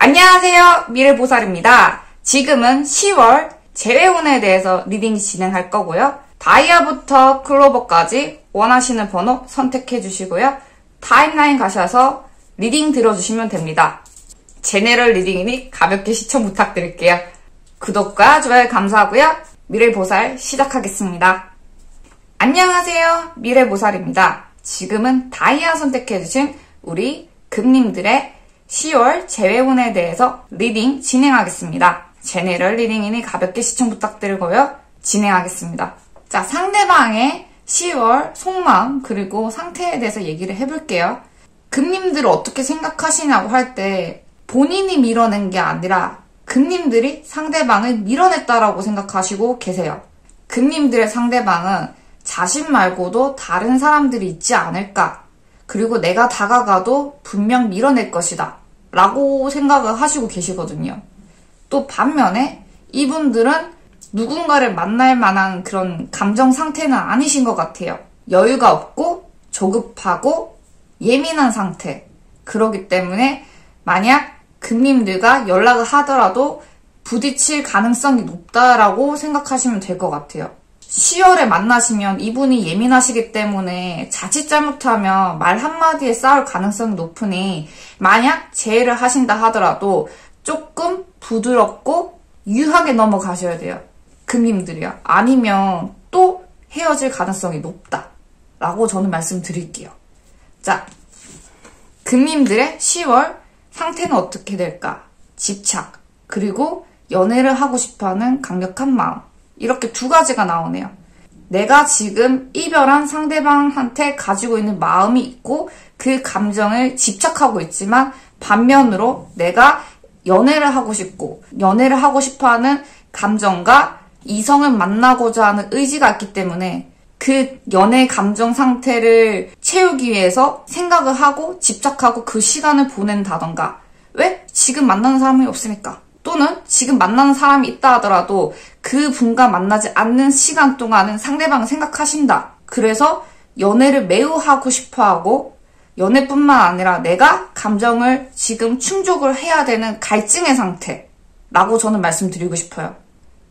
안녕하세요. 미래보살입니다. 지금은 10월 재회운에 대해서 리딩 진행할 거고요. 다이아부터 클로버까지 원하시는 번호 선택해 주시고요. 타임라인 가셔서 리딩 들어주시면 됩니다. 제네럴 리딩이니 가볍게 시청 부탁드릴게요. 구독과 좋아요 감사하고요. 미래보살 시작하겠습니다. 안녕하세요. 미래보살입니다. 지금은 다이아 선택해 주신 우리 금님들의 10월 재회운에 대해서 리딩 진행하겠습니다. 제네럴 리딩이니 가볍게 시청 부탁드리고요. 진행하겠습니다. 자, 상대방의 10월 속마음 그리고 상태에 대해서 얘기를 해볼게요. 금님들을 어떻게 생각하시냐고 할 때 본인이 밀어낸 게 아니라 금님들이 상대방을 밀어냈다라고 생각하시고 계세요. 금님들의 상대방은 자신 말고도 다른 사람들이 있지 않을까, 그리고 내가 다가가도 분명 밀어낼 것이다 라고 생각을 하시고 계시거든요. 또 반면에 이분들은 누군가를 만날 만한 그런 감정 상태는 아니신 것 같아요. 여유가 없고 조급하고 예민한 상태. 그러기 때문에 만약 금님들과 연락을 하더라도 부딪힐 가능성이 높다라고 생각하시면 될 것 같아요. 10월에 만나시면 이분이 예민하시기 때문에 자칫 잘못하면 말 한마디에 싸울 가능성이 높으니 만약 재회를 하신다 하더라도 조금 부드럽고 유하게 넘어가셔야 돼요. 금님들이요. 아니면 또 헤어질 가능성이 높다 라고 저는 말씀드릴게요. 자, 금님들의 10월 상태는 어떻게 될까? 집착, 그리고 연애를 하고 싶어하는 강력한 마음. 이렇게 두 가지가 나오네요. 내가 지금 이별한 상대방한테 가지고 있는 마음이 있고 그 감정을 집착하고 있지만 반면으로 내가 연애를 하고 싶고 연애를 하고 싶어하는 감정과 이성을 만나고자 하는 의지가 있기 때문에 그 연애 감정 상태를 채우기 위해서 생각을 하고 집착하고 그 시간을 보낸다던가. 왜? 지금 만나는 사람이 없으니까. 또는 지금 만나는 사람이 있다 하더라도 그 분과 만나지 않는 시간 동안은 상대방을 생각하신다. 그래서 연애를 매우 하고 싶어하고 연애뿐만 아니라 내가 감정을 지금 충족을 해야 되는 갈증의 상태라고 저는 말씀드리고 싶어요.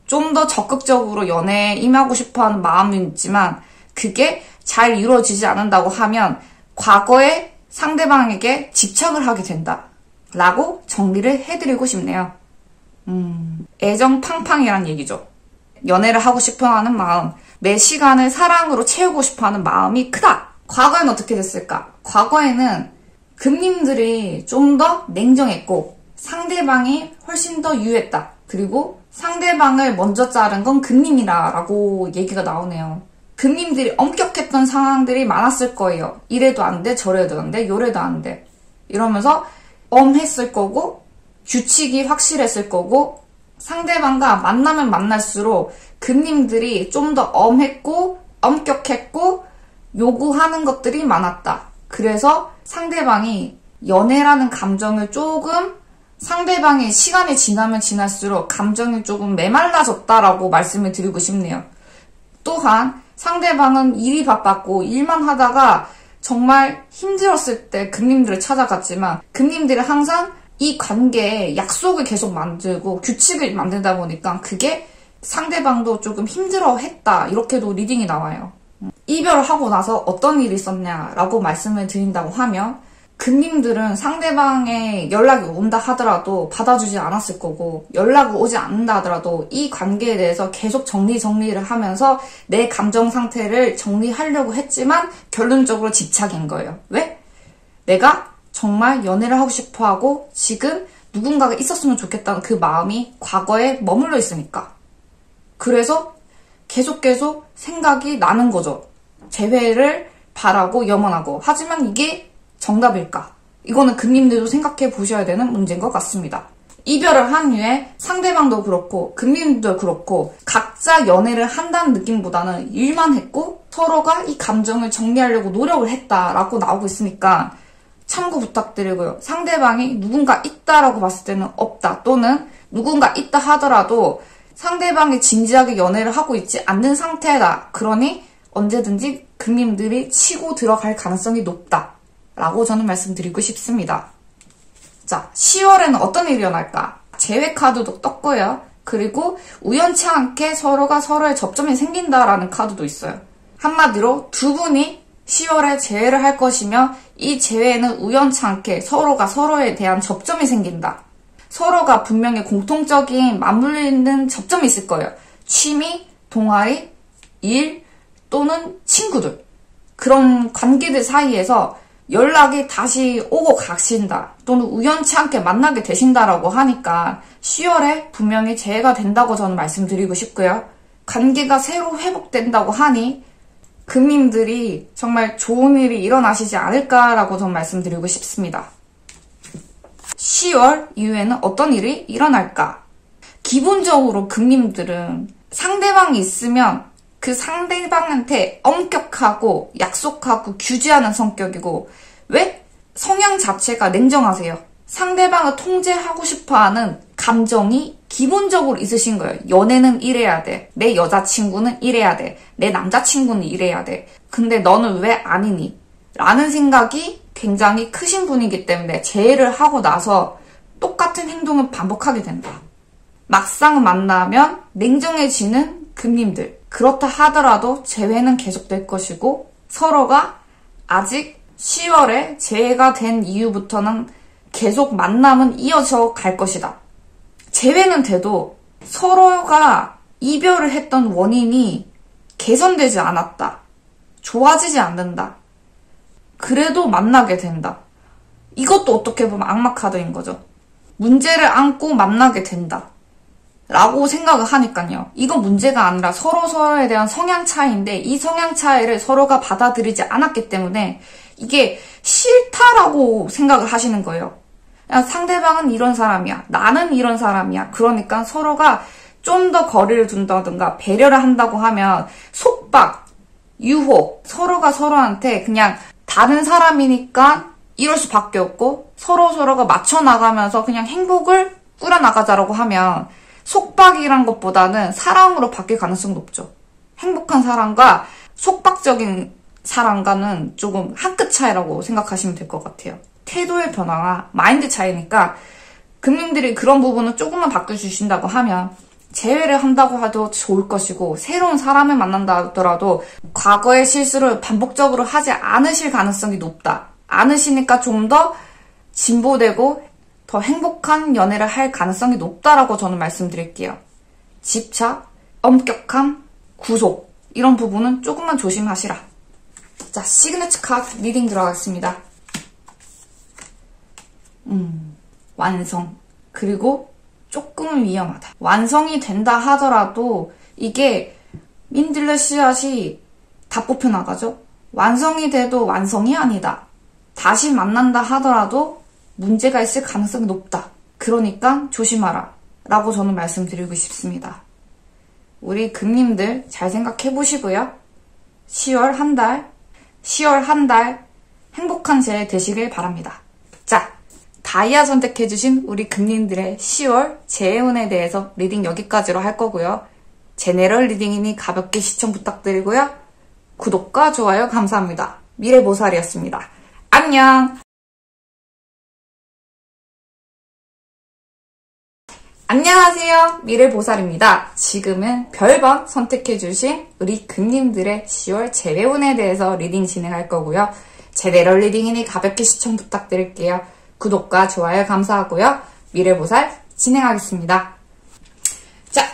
좀 더 적극적으로 연애에 임하고 싶어하는 마음은 있지만 그게 잘 이루어지지 않는다고 하면 과거에 상대방에게 집착을 하게 된다 라고 정리를 해드리고 싶네요. 애정 팡팡이란 얘기죠. 연애를 하고 싶어하는 마음, 내 시간을 사랑으로 채우고 싶어하는 마음이 크다. 과거에는 어떻게 됐을까? 과거에는 금님들이 좀 더 냉정했고 상대방이 훨씬 더 유했다. 그리고 상대방을 먼저 자른 건 금님이라고 얘기가 나오네요. 금님들이 엄격했던 상황들이 많았을 거예요. 이래도 안 돼, 저래도 안 돼, 요래도 안 돼. 이러면서 엄했을 거고 규칙이 확실했을 거고 상대방과 만나면 만날수록 금님들이 좀 더 엄했고 엄격했고 요구하는 것들이 많았다. 그래서 상대방이 연애라는 감정을 조금 상대방의 시간이 지나면 지날수록 감정이 조금 메말라졌다라고 말씀을 드리고 싶네요. 또한 상대방은 일이 바빴고 일만 하다가 정말 힘들었을 때 금님들을 찾아갔지만 금님들이 항상 이 관계에 약속을 계속 만들고 규칙을 만들다 보니까 그게 상대방도 조금 힘들어했다. 이렇게도 리딩이 나와요. 이별을 하고 나서 어떤 일이 있었냐라고 말씀을 드린다고 하면 금님들은 상대방의 연락이 온다 하더라도 받아주지 않았을 거고 연락이 오지 않는다 하더라도 이 관계에 대해서 계속 정리를 하면서 내 감정 상태를 정리하려고 했지만 결론적으로 집착인 거예요. 왜? 내가 정말 연애를 하고 싶어하고 지금 누군가가 있었으면 좋겠다는 그 마음이 과거에 머물러 있으니까. 그래서 계속 생각이 나는 거죠. 재회를 바라고 염원하고. 하지만 이게 정답일까? 이거는 금님들도 생각해 보셔야 되는 문제인 것 같습니다. 이별을 한 후에 상대방도 그렇고 금님들도 그렇고 각자 연애를 한다는 느낌보다는 일만 했고 서로가 이 감정을 정리하려고 노력을 했다라고 나오고 있으니까 참고 부탁드리고요. 상대방이 누군가 있다라고 봤을 때는 없다, 또는 누군가 있다 하더라도 상대방이 진지하게 연애를 하고 있지 않는 상태다. 그러니 언제든지 금님들이 치고 들어갈 가능성이 높다 라고 저는 말씀드리고 싶습니다. 자, 10월에는 어떤 일이 일어날까? 재회 카드도 떴고요. 그리고 우연치 않게 서로가 서로의 접점이 생긴다라는 카드도 있어요. 한마디로 두 분이 10월에 재회를 할 것이며 이 재회에는 우연치 않게 서로가 서로에 대한 접점이 생긴다. 서로가 분명히 공통적인 맞물리는 접점이 있을 거예요. 취미, 동아리, 일 또는 친구들. 그런 관계들 사이에서 연락이 다시 오고 가신다. 또는 우연치 않게 만나게 되신다라고 하니까 10월에 분명히 재해가 된다고 저는 말씀드리고 싶고요. 관계가 새로 회복된다고 하니 금님들이 정말 좋은 일이 일어나시지 않을까라고 저는 말씀드리고 싶습니다. 10월 이후에는 어떤 일이 일어날까? 기본적으로 금님들은 상대방이 있으면 그 상대방한테 엄격하고 약속하고 규제하는 성격이고, 왜? 성향 자체가 냉정하세요. 상대방을 통제하고 싶어하는 감정이 기본적으로 있으신 거예요. 연애는 이래야 돼. 내 여자친구는 이래야 돼. 내 남자친구는 이래야 돼. 근데 너는 왜 아니니? 라는 생각이 굉장히 크신 분이기 때문에 재회를 하고 나서 똑같은 행동을 반복하게 된다. 막상 만나면 냉정해지는 금님들. 그렇다 하더라도 재회는 계속될 것이고 서로가 아직 10월에 재회가 된 이후부터는 계속 만남은 이어져 갈 것이다. 재회는 돼도 서로가 이별을 했던 원인이 개선되지 않았다. 좋아지지 않는다. 그래도 만나게 된다. 이것도 어떻게 보면 악마 카드인 거죠. 문제를 안고 만나게 된다. 라고 생각을 하니까요. 이건 문제가 아니라 서로에 대한 성향 차이인데 이 성향 차이를 서로가 받아들이지 않았기 때문에 이게 싫다라고 생각을 하시는 거예요. 야, 상대방은 이런 사람이야. 나는 이런 사람이야. 그러니까 서로가 좀 더 거리를 둔다든가 배려를 한다고 하면 속박, 유혹, 서로가 서로한테 그냥 다른 사람이니까 이럴 수밖에 없고 서로가 맞춰나가면서 그냥 행복을 꾸려나가자라고 하면 속박이란 것보다는 사랑으로 바뀔 가능성이 높죠. 행복한 사랑과 속박적인 사랑과는 조금 한 끗 차이라고 생각하시면 될 것 같아요. 태도의 변화와 마인드 차이니까 금님들이 그런 부분을 조금만 바꿔주신다고 하면 재회를 한다고 해도 좋을 것이고 새로운 사람을 만난다 하더라도 과거의 실수를 반복적으로 하지 않으실 가능성이 높다. 않으시니까 좀 더 진보되고 더 행복한 연애를 할 가능성이 높다라고 저는 말씀드릴게요. 집착, 엄격함, 구속 이런 부분은 조금만 조심하시라. 자, 시그니처 카드 리딩 들어가겠습니다. 완성. 그리고 조금은 위험하다. 완성이 된다 하더라도 이게 민들레 씨앗이 다 뽑혀나가죠. 완성이 돼도 완성이 아니다. 다시 만난다 하더라도 문제가 있을 가능성이 높다. 그러니까 조심하라. 라고 저는 말씀드리고 싶습니다. 우리 금님들 잘 생각해 보시고요. 10월 한 달 행복한 재해 되시길 바랍니다. 자, 다이아 선택해주신 우리 금님들의 10월 재해운에 대해서 리딩 여기까지로 할 거고요. 제네럴 리딩이니 가볍게 시청 부탁드리고요. 구독과 좋아요 감사합니다. 미래보살이었습니다. 안녕! 안녕하세요. 미래보살입니다. 지금은 별번 선택해주신 우리 금님들의 10월 재해운에 대해서 리딩 진행할 거고요. 제네럴 리딩이니 가볍게 시청 부탁드릴게요. 구독과 좋아요 감사하고요. 미래보살 진행하겠습니다. 자,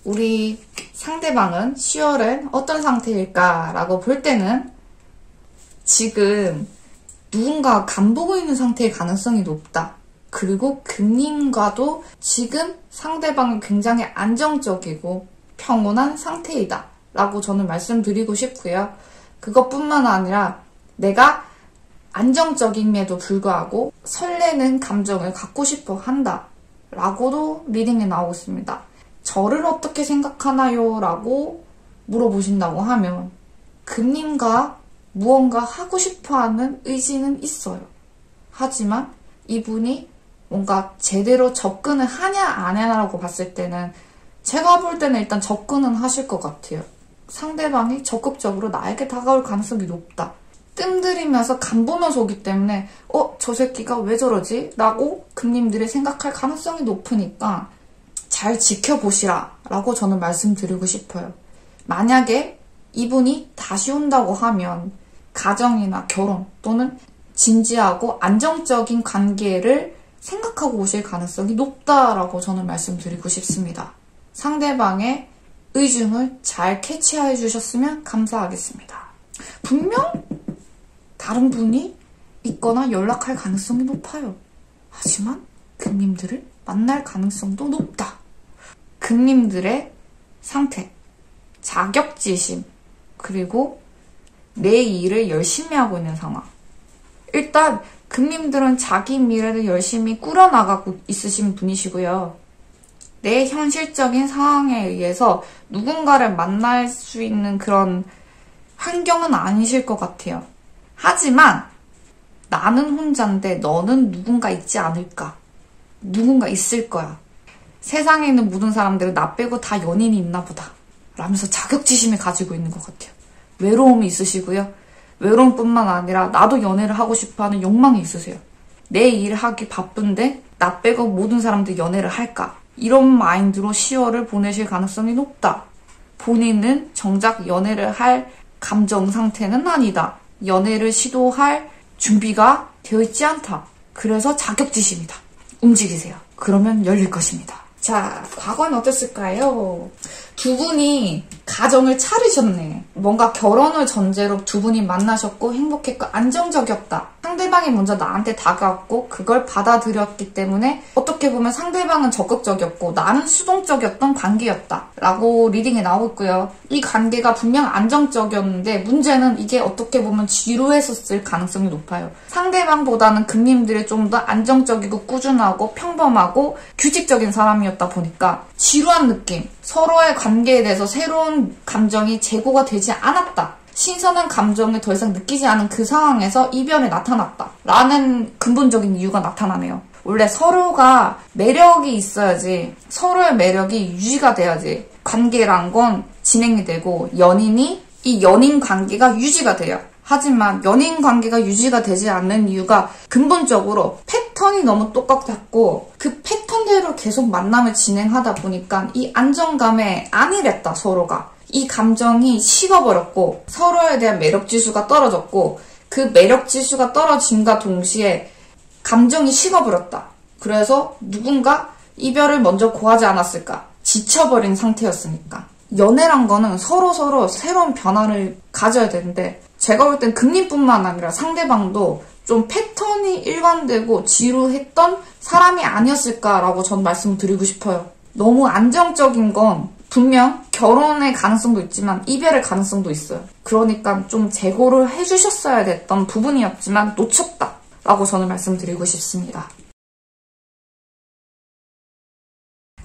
우리 상대방은 10월엔 어떤 상태일까라고 볼 때는 지금 누군가 간보고 있는 상태일 가능성이 높다. 그리고 금님과도 지금 상대방은 굉장히 안정적이고 평온한 상태이다. 라고 저는 말씀드리고 싶고요. 그것뿐만 아니라 내가 안정적임에도 불구하고 설레는 감정을 갖고 싶어 한다. 라고도 리딩에 나오고 있습니다. 저를 어떻게 생각하나요? 라고 물어보신다고 하면 금님과 무언가 하고 싶어하는 의지는 있어요. 하지만 이분이 뭔가 제대로 접근을 하냐 안 하냐라고 봤을 때는 제가 볼 때는 일단 접근은 하실 것 같아요. 상대방이 적극적으로 나에게 다가올 가능성이 높다. 뜸들이면서 간보면서 오기 때문에 저 새끼가 왜 저러지? 라고 금님들이 생각할 가능성이 높으니까 잘 지켜보시라 라고 저는 말씀드리고 싶어요. 만약에 이분이 다시 온다고 하면 가정이나 결혼 또는 진지하고 안정적인 관계를 생각하고 오실 가능성이 높다라고 저는 말씀드리고 싶습니다. 상대방의 의중을 잘 캐치해 주셨으면 감사하겠습니다. 분명 다른 분이 있거나 연락할 가능성이 높아요. 하지만 금님들을 만날 가능성도 높다. 금님들의 상태, 자격지심, 그리고 내 일을 열심히 하고 있는 상황. 일단 금님들은 자기 미래를 열심히 꾸려나가고 있으신 분이시고요. 내 현실적인 상황에 의해서 누군가를 만날 수 있는 그런 환경은 아니실 것 같아요. 하지만 나는 혼자인데 너는 누군가 있지 않을까? 누군가 있을 거야. 세상에 있는 모든 사람들은 나 빼고 다 연인이 있나 보다 라면서 자격지심을 가지고 있는 것 같아요. 외로움이 있으시고요. 외로움뿐만 아니라 나도 연애를 하고 싶어하는 욕망이 있으세요. 내 일을 하기 바쁜데 나 빼고 모든 사람들 연애를 할까? 이런 마인드로 10월을 보내실 가능성이 높다. 본인은 정작 연애를 할 감정 상태는 아니다. 연애를 시도할 준비가 되어 있지 않다. 그래서 자격지심이다. 움직이세요. 그러면 열릴 것입니다. 자, 과거는 어땠을까요? 두 분이 가정을 차리셨네. 뭔가 결혼을 전제로 두 분이 만나셨고 행복했고 안정적이었다. 상대방이 먼저 나한테 다가왔고 그걸 받아들였기 때문에 어떻게 보면 상대방은 적극적이었고 나는 수동적이었던 관계였다 라고 리딩에 나오고 있고요. 이 관계가 분명 안정적이었는데 문제는 이게 어떻게 보면 지루했었을 가능성이 높아요. 상대방보다는 금님들이 좀 더 안정적이고 꾸준하고 평범하고 규칙적인 사람이었다 보니까 지루한 느낌, 서로의 관계에 대해서 새로운 감정이 제고가 되지 않았다. 신선한 감정을 더 이상 느끼지 않은 그 상황에서 이별이 나타났다. 라는 근본적인 이유가 나타나네요. 원래 서로가 매력이 있어야지, 서로의 매력이 유지가 돼야지 관계란 건 진행이 되고 연인이 이 연인 관계가 유지가 돼요. 하지만 연인 관계가 유지가 되지 않는 이유가 근본적으로 패턴이 너무 똑같았고 그 패턴대로 계속 만남을 진행하다 보니까 이 안정감에 안일했다, 서로가. 이 감정이 식어버렸고 서로에 대한 매력지수가 떨어졌고 그 매력지수가 떨어짐과 동시에 감정이 식어버렸다. 그래서 누군가 이별을 먼저 고하지 않았을까? 지쳐버린 상태였으니까. 연애란 거는 서로 새로운 변화를 가져야 되는데 제가 볼 땐 금리뿐만 아니라 상대방도 좀 패턴이 일관되고 지루했던 사람이 아니었을까라고 전 말씀드리고 싶어요. 너무 안정적인 건 분명 결혼의 가능성도 있지만 이별의 가능성도 있어요. 그러니까 좀 재고를 해주셨어야 됐던 부분이었지만 놓쳤다라고 저는 말씀드리고 싶습니다.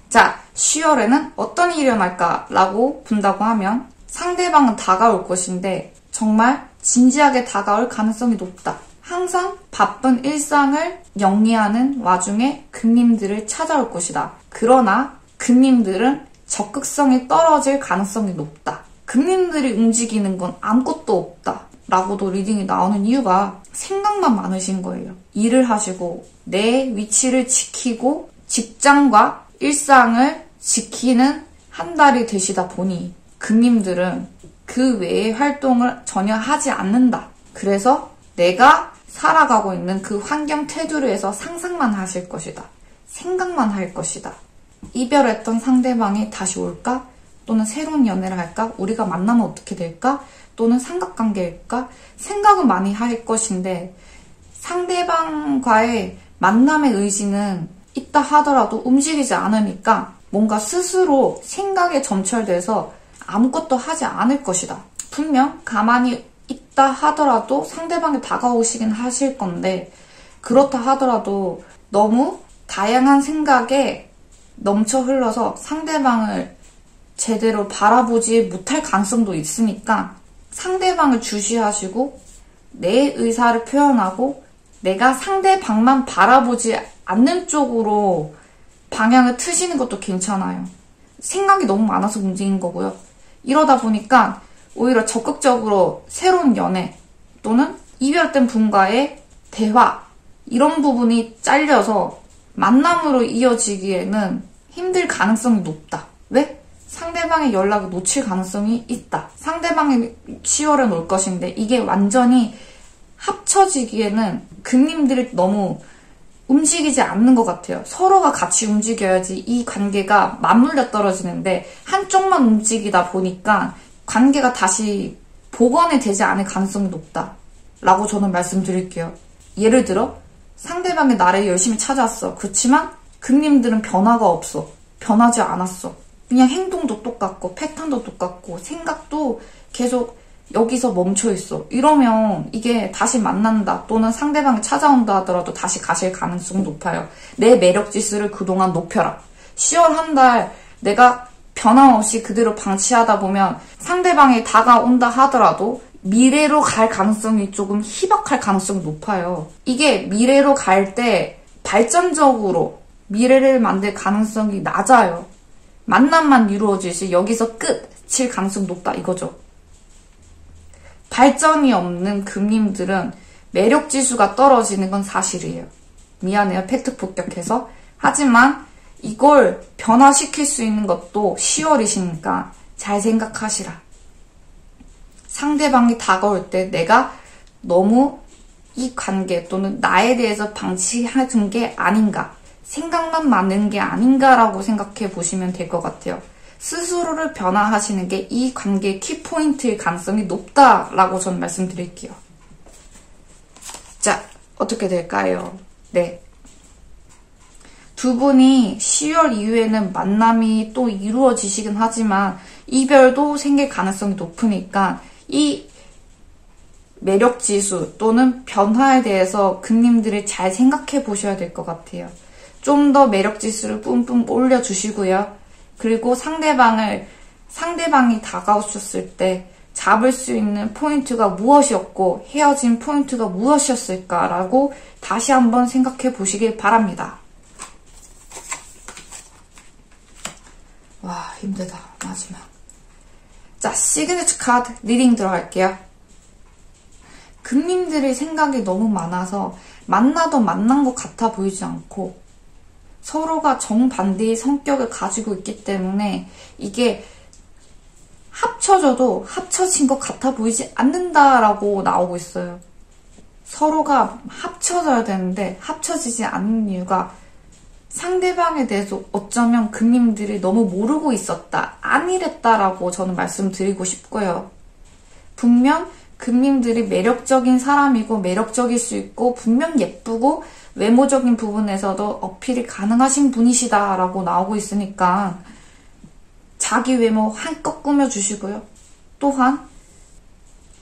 자, 10월에는 어떤 일이 일어날까라고 본다고 하면 상대방은 다가올 것인데 정말 진지하게 다가올 가능성이 높다. 항상 바쁜 일상을 영위하는 와중에 금님들을 찾아올 것이다. 그러나 금님들은 적극성이 떨어질 가능성이 높다. 금님들이 움직이는 건 아무것도 없다. 라고도 리딩이 나오는 이유가 생각만 많으신 거예요. 일을 하시고 내 위치를 지키고 직장과 일상을 지키는 한 달이 되시다 보니 금님들은 그 외의 활동을 전혀 하지 않는다. 그래서 내가 살아가고 있는 그 환경 테두리에서 상상만 하실 것이다. 생각만 할 것이다. 이별했던 상대방이 다시 올까? 또는 새로운 연애를 할까? 우리가 만나면 어떻게 될까? 또는 삼각관계일까? 생각은 많이 할 것인데 상대방과의 만남의 의지는 있다 하더라도 움직이지 않으니까 뭔가 스스로 생각에 점철돼서 아무것도 하지 않을 것이다. 분명 가만히 있다 하더라도 상대방이 다가오시긴 하실 건데 그렇다 하더라도 너무 다양한 생각에 넘쳐 흘러서 상대방을 제대로 바라보지 못할 가능성도 있으니까 상대방을 주시하시고 내 의사를 표현하고 내가 상대방만 바라보지 않는 쪽으로 방향을 트시는 것도 괜찮아요. 생각이 너무 많아서 문제인 거고요. 이러다 보니까 오히려 적극적으로 새로운 연애 또는 이별된 분과의 대화, 이런 부분이 잘려서 만남으로 이어지기에는 힘들 가능성이 높다. 왜? 상대방의 연락을 놓칠 가능성이 있다. 상대방이 10월에 올 것인데 이게 완전히 합쳐지기에는 금님들이 너무 움직이지 않는 것 같아요. 서로가 같이 움직여야지 이 관계가 맞물려 떨어지는데 한쪽만 움직이다 보니까 관계가 다시 복원이 되지 않을 가능성이 높다 라고 저는 말씀드릴게요. 예를 들어 상대방이 나를 열심히 찾아왔어. 그렇지만 금님들은 변화가 없어. 변하지 않았어. 그냥 행동도 똑같고 패턴도 똑같고 생각도 계속 여기서 멈춰 있어. 이러면 이게 다시 만난다 또는 상대방이 찾아온다 하더라도 다시 가실 가능성이 높아요. 내 매력 지수를 그동안 높여라. 10월 한 달 내가 변함없이 그대로 방치하다 보면 상대방이 다가온다 하더라도 미래로 갈 가능성이 조금 희박할 가능성이 높아요. 이게 미래로 갈 때 발전적으로 미래를 만들 가능성이 낮아요. 만남만 이루어지지 여기서 끝일 가능성이 높다 이거죠. 발전이 없는 금님들은 매력 지수가 떨어지는 건 사실이에요. 미안해요. 팩트 폭격해서. 하지만 이걸 변화시킬 수 있는 것도 10월이시니까 잘 생각하시라. 상대방이 다가올 때 내가 너무 이 관계 또는 나에 대해서 방치하는 게 아닌가, 생각만 많은 게 아닌가라고 생각해 보시면 될 것 같아요. 스스로를 변화하시는 게 이 관계의 키포인트일 가능성이 높다라고 저는 말씀드릴게요. 자, 어떻게 될까요? 네. 두 분이 10월 이후에는 만남이 또 이루어지시긴 하지만 이별도 생길 가능성이 높으니까 이 매력지수 또는 변화에 대해서 금님들이 잘 생각해 보셔야 될 것 같아요. 좀 더 매력지수를 뿜뿜 올려주시고요. 그리고 상대방이 다가오셨을 때 잡을 수 있는 포인트가 무엇이었고 헤어진 포인트가 무엇이었을까라고 다시 한번 생각해 보시길 바랍니다. 와, 힘들다. 마지막. 자, 시그니처 카드 리딩 들어갈게요. 금님들의 생각이 너무 많아서 만나도 만난 것 같아 보이지 않고 서로가 정반대의 성격을 가지고 있기 때문에 이게 합쳐져도 합쳐진 것 같아 보이지 않는다라고 나오고 있어요. 서로가 합쳐져야 되는데 합쳐지지 않는 이유가 상대방에 대해서 어쩌면 금님들이 너무 모르고 있었다, 아니랬다라고 저는 말씀드리고 싶고요. 분명 금님들이 매력적인 사람이고 매력적일 수 있고 분명 예쁘고 외모적인 부분에서도 어필이 가능하신 분이시다라고 나오고 있으니까 자기 외모 한껏 꾸며주시고요. 또한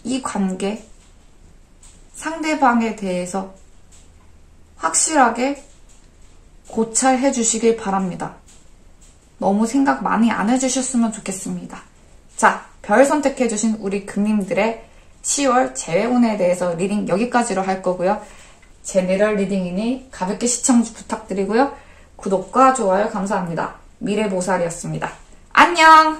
이 관계, 상대방에 대해서 확실하게 고찰해 주시길 바랍니다. 너무 생각 많이 안 해주셨으면 좋겠습니다. 자, 별 선택해주신 우리 금님들의 10월 재회운에 대해서 리딩 여기까지로 할 거고요. 제너럴 리딩이니 가볍게 시청 부탁드리고요. 구독과 좋아요 감사합니다. 미래보살이었습니다. 안녕!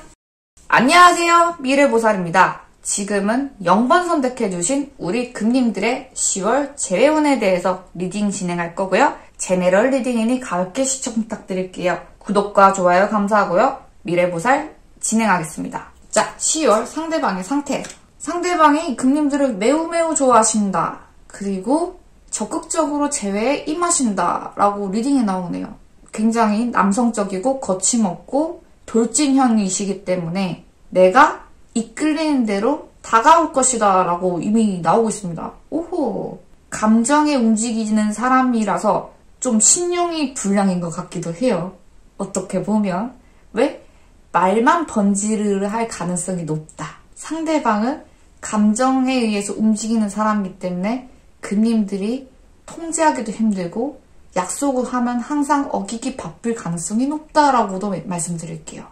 안녕하세요. 미래보살입니다. 지금은 0번 선택해주신 우리 금님들의 10월 재회운에 대해서 리딩 진행할 거고요. 제너럴 리딩이니 가볍게 시청 부탁드릴게요. 구독과 좋아요 감사하고요. 미래보살 진행하겠습니다. 자, 10월 상대방의 상태. 상대방이 금님들을 매우 좋아하신다. 그리고 적극적으로 재회에 임하신다 라고 리딩이 나오네요. 굉장히 남성적이고 거침없고 돌진형이시기 때문에 내가 이끌리는 대로 다가올 것이다 라고 이미 나오고 있습니다. 오호, 감정에 움직이는 사람이라서 좀 신용이 불량인 것 같기도 해요. 어떻게 보면. 왜? 말만 번지르르 할 가능성이 높다. 상대방은 감정에 의해서 움직이는 사람이기 때문에 금님들이 통제하기도 힘들고 약속을 하면 항상 어기기 바쁠 가능성이 높다라고도 말씀드릴게요.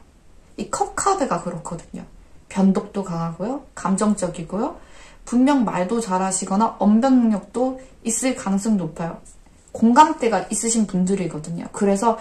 이 컵 카드가 그렇거든요. 변덕도 강하고요. 감정적이고요. 분명 말도 잘하시거나 언변 능력도 있을 가능성이 높아요. 공감대가 있으신 분들이거든요. 그래서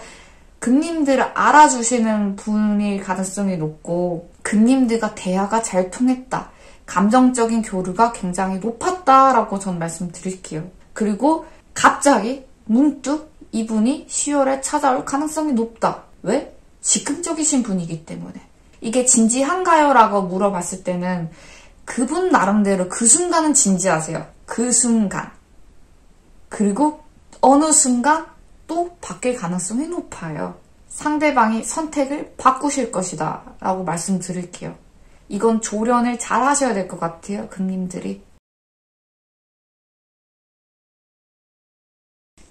금님들을 알아주시는 분일 가능성이 높고 금님들과 대화가 잘 통했다. 감정적인 교류가 굉장히 높았다라고 전 말씀드릴게요. 그리고 갑자기 문득 이분이 10월에 찾아올 가능성이 높다. 왜? 즉흥적이신 분이기 때문에. 이게 진지한가요? 라고 물어봤을 때는 그분 나름대로 그 순간은 진지하세요. 그 순간. 그리고 어느 순간 또 바뀔 가능성이 높아요. 상대방이 선택을 바꾸실 것이다 라고 말씀드릴게요. 이건 조련을 잘 하셔야 될 것 같아요. 금님들이.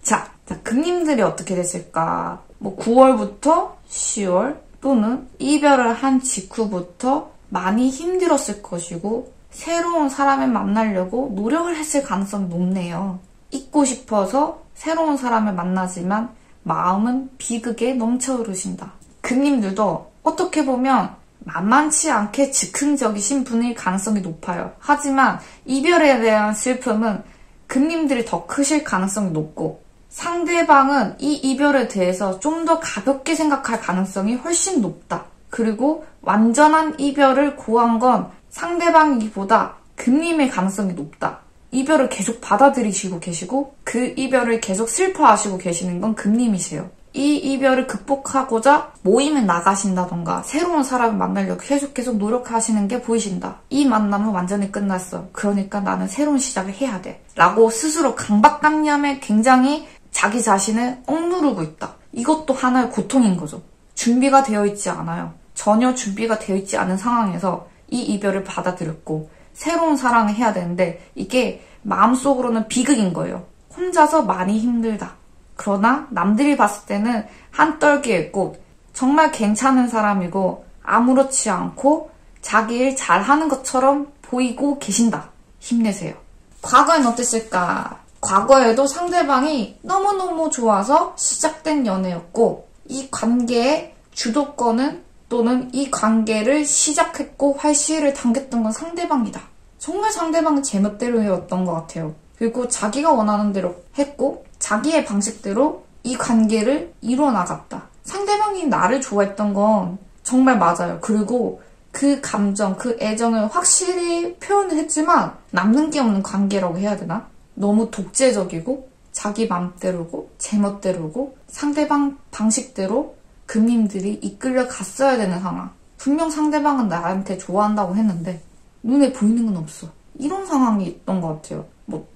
자, 금님들이 어떻게 됐을까? 9월부터 10월 또는 이별을 한 직후부터 많이 힘들었을 것이고 새로운 사람을 만나려고 노력을 했을 가능성이 높네요. 잊고 싶어서 새로운 사람을 만나지만 마음은 비극에 넘쳐 흐르신다. 금님들도 어떻게 보면 만만치 않게 즉흥적이신 분일 가능성이 높아요. 하지만 이별에 대한 슬픔은 금님들이 더 크실 가능성이 높고 상대방은 이 이별에 대해서 좀 더 가볍게 생각할 가능성이 훨씬 높다. 그리고 완전한 이별을 고한 건 상대방이기보다 금님의 가능성이 높다. 이별을 계속 받아들이시고 계시고 그 이별을 계속 슬퍼하시고 계시는 건 금님이세요. 이 이별을 극복하고자 모임을 나가신다던가 새로운 사람을 만나려고 계속 노력하시는 게 보이신다. 이 만남은 완전히 끝났어. 그러니까 나는 새로운 시작을 해야 돼. 라고 스스로 강박관념에 굉장히 자기 자신을 억누르고 있다. 이것도 하나의 고통인 거죠. 준비가 되어 있지 않아요. 전혀 준비가 되어 있지 않은 상황에서 이 이별을 받아들였고 새로운 사랑을 해야 되는데 이게 마음속으로는 비극인 거예요. 혼자서 많이 힘들다. 그러나 남들이 봤을 때는 한떨기의 꽃, 정말 괜찮은 사람이고 아무렇지 않고 자기 일 잘하는 것처럼 보이고 계신다. 힘내세요. 과거엔 어땠을까? 과거에도 상대방이 너무너무 좋아서 시작된 연애였고 이 관계의 주도권은 또는 이 관계를 시작했고 활시를 당겼던 건 상대방이다. 정말 상대방은 제멋대로였던 것 같아요. 그리고 자기가 원하는 대로 했고 자기의 방식대로 이 관계를 이루어나갔다. 상대방이 나를 좋아했던 건 정말 맞아요. 그리고 그 감정, 그 애정을 확실히 표현을 했지만 남는 게 없는 관계라고 해야 되나? 너무 독재적이고 자기 맘대로고 제멋대로고 상대방 방식대로 금님들이 이끌려 갔어야 되는 상황. 분명 상대방은 나한테 좋아한다고 했는데 눈에 보이는 건 없어. 이런 상황이 있던 것 같아요.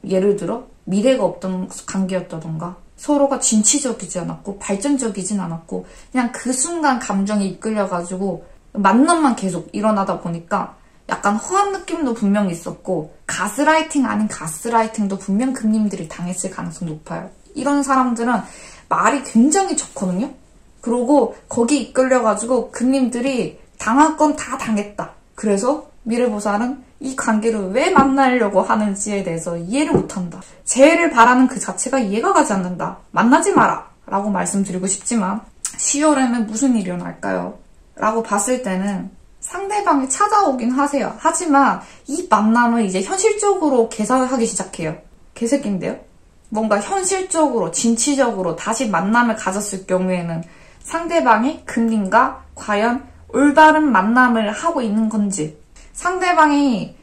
예를 들어 미래가 없던 관계였다던가 서로가 진취적이지 않았고 발전적이진 않았고 그냥 그 순간 감정이 이끌려가지고 만남만 계속 일어나다 보니까 약간 허한 느낌도 분명히 있었고 가스라이팅 아닌 가스라이팅도 분명 금님들이 당했을 가능성이 높아요. 이런 사람들은 말이 굉장히 적거든요. 그러고 거기 이끌려가지고 금님들이 당할 건 다 당했다. 그래서 미래보살은 이 관계를 왜 만나려고 하는지에 대해서 이해를 못한다. 재해를 바라는 그 자체가 이해가 가지 않는다. 만나지 마라 라고 말씀드리고 싶지만 10월에는 무슨 일이 일어날까요? 라고 봤을 때는 상대방이 찾아오긴 하세요. 하지만 이 만남을 이제 현실적으로 계산하기 시작해요. 개새끼인데요? 뭔가 현실적으로 진취적으로 다시 만남을 가졌을 경우에는 상대방이 금님과 과연 올바른 만남을 하고 있는 건지 상대방이